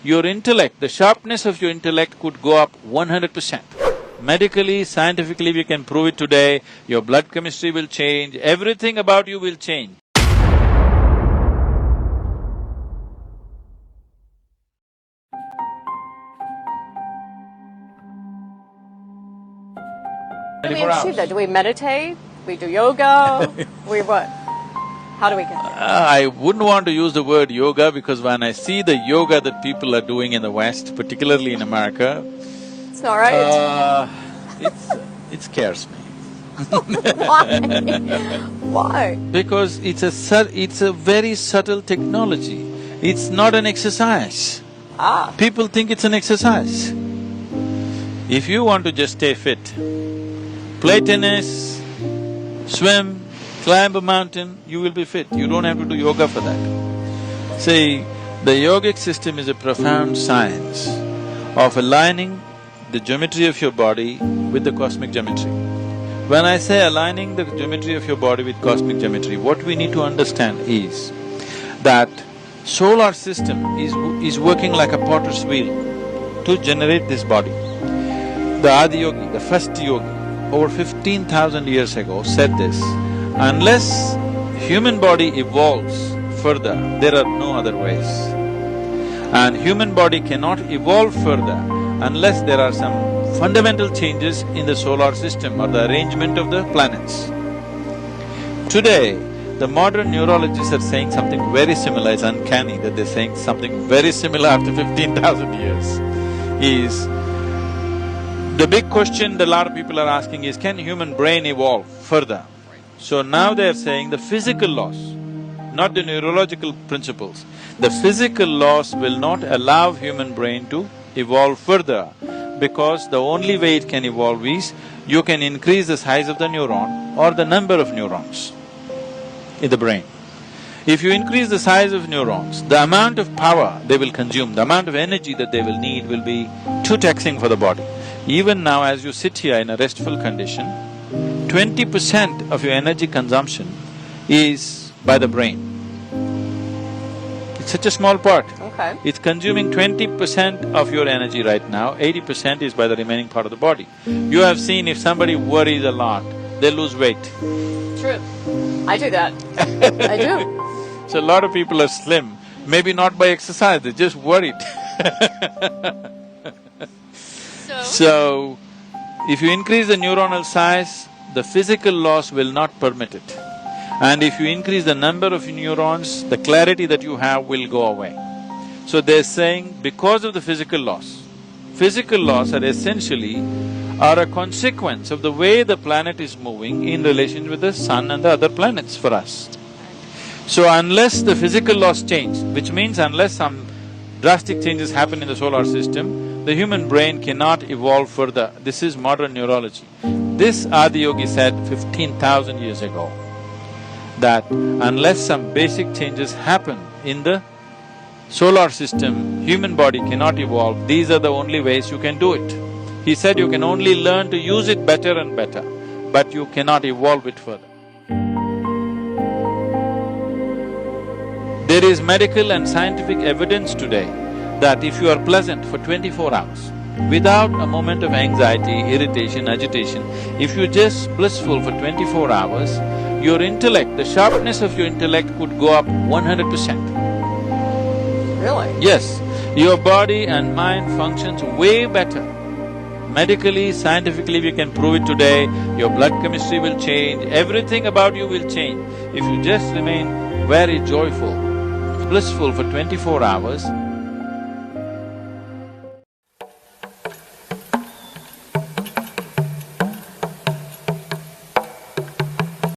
your intellect, the sharpness of your intellect could go up 100%. Medically, scientifically, we can prove it today, your blood chemistry will change, everything about you will change. How do we achieve that? Do we meditate? We do yoga? We what? How do we get there? I wouldn't want to use the word yoga because when I see the yoga that people are doing in the West, particularly in America… It's not right. It scares me. Why? Why? Because it's a very subtle technology. It's not an exercise. People think it's an exercise. If you want to just stay fit, play tennis, swim, climb a mountain, you will be fit. You don't have to do yoga for that. See, the yogic system is a profound science of aligning the geometry of your body with the cosmic geometry. When I say aligning the geometry of your body with cosmic geometry, what we need to understand is that solar system is working like a potter's wheel to generate this body. The Adi Yogi, the first yogi, over 15,000 years ago said this, unless human body evolves further, there are no other ways. And human body cannot evolve further unless there are some fundamental changes in the solar system or the arrangement of the planets. Today, the modern neurologists are saying something very similar. It's uncanny that they're saying something very similar after 15,000 years. Is the big question that a lot of people are asking is, can human brain evolve further? So now they're saying the physical laws, not the neurological principles, the physical laws will not allow human brain to evolve further because the only way it can evolve is you can increase the size of the neuron or the number of neurons in the brain. If you increase the size of neurons, the amount of power they will consume, the amount of energy that they will need will be too taxing for the body. Even now as you sit here in a restful condition, 20% of your energy consumption is by the brain. It's such a small part. Okay. It's consuming 20% of your energy right now, 80% is by the remaining part of the body. You have seen if somebody worries a lot, they lose weight. True. I do that. I do. So a lot of people are slim, maybe not by exercise, they're just worried. So, if you increase the neuronal size, the physical laws will not permit it. And if you increase the number of neurons, the clarity that you have will go away. So they're saying because of the physical laws are essentially a consequence of the way the planet is moving in relation with the sun and the other planets for us. So unless the physical laws change, which means unless some drastic changes happen in the solar system, the human brain cannot evolve further. This is modern neurology. This Adi Yogi said 15,000 years ago, that unless some basic changes happen in the solar system, human body cannot evolve, these are the only ways you can do it. He said you can only learn to use it better and better, but you cannot evolve it further. There is medical and scientific evidence today that if you are pleasant for 24 hours, without a moment of anxiety, irritation, agitation, if you're just blissful for 24 hours, your intellect, the sharpness of your intellect could go up 100%. Really? Yes, your body and mind functions way better. Medically, scientifically, we can prove it today, your blood chemistry will change, everything about you will change if you just remain very joyful, blissful for 24 hours.